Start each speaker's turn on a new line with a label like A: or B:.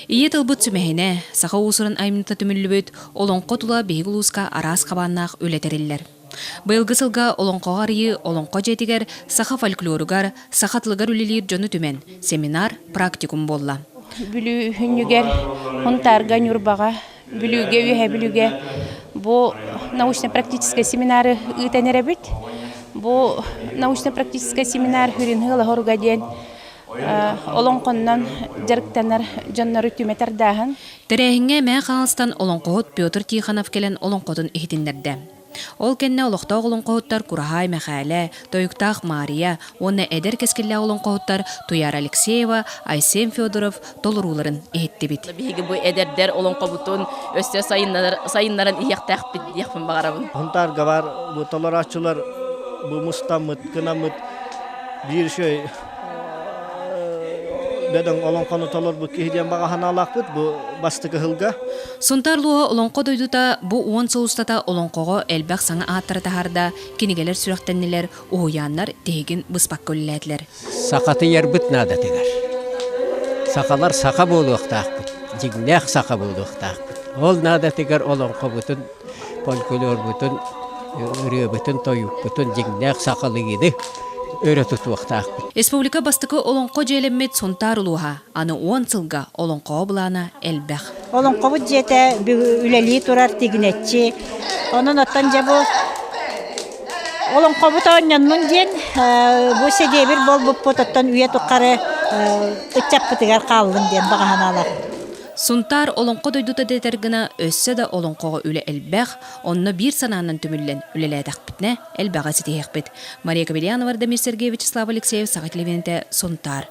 A: Ие тылбыт сүмәһине, саха уусуран аймныта түмүллүбөт, олонко тула бейгулууска араас кабаннаах үлетериллер. Быйылгы сылга олонкоға арıyы олонко жетигер, саха фольклоругар, сахатлыгар үлелер жону түмен, семинар, практикум болла.
B: Бүлүү хүннүгер, хунтарга нюрбага, бүлүүге үйе бүлүүге. Бу научно-практический семинары ытанеребит. Бу научно-практический семинар хүрин хыла хоруга ден. Олонконнан жарыктанар жаннары түметер дахын.
A: Тәрәһиңе мә қалыстан олонкоғыт Петр Тиханов келен олонкотын ихтинлерді. Ол кенне олықта олонкоғыттар Курахай Михайле, Тойуктах Мария, оны әдер кескелі олонкоғыттар Туяр Алексеева, Айсен Федоров толыруларын ихетті бит.
C: Биги бу эдердер олонкобутун өстө сайыннарын ияктак бит яқпын багарабын.
D: Хунтар гавар бу толорачылар бу мустамыт кынамыт бир шөй беден олонкону толор бу киһиден багаһаналакпыт бу бастыкы хылга.
A: Сонтарлуға олонко дойдута бу 10 соустата олонкоға әлбәқ саңа аттары тахарда кинигелер сүрәктеннелер, уяннар тегин быспак көлләтлер.
E: Сақаты ербіт нада тегер. Сақалар сақа болуқтақпыт, жигнәқ сақа болуқтақпыт. Ол нада тегер олонко бұтын, полкөлөр бұтын, үрі бұтын, тойук бұтын, жигнәқ сақалы еді.
A: Республика бастықы олонко желеммет сонтарулуға, аны 10 сылға олонко бұлана әлбәқ.
F: Олонко бұд жете үлелі тұрар тегінетчі. Оның оттан жабы олонко бұд оңнанның ден бұл седебір бол бұп бұттан үйе тұққары үтчап бұтығар қалын ден бағахан алақ.
A: Сунтар олонко дойдута детергіна өссі да олонкоға үлі әлбәқ, онны бір сананын түмілін үлеләдәқ бітіне әлбәға сетейек біт. Мария Кабельянова, Дамир Сергеевич, Слава Алексеев, Сағат Левенте, Сунтар.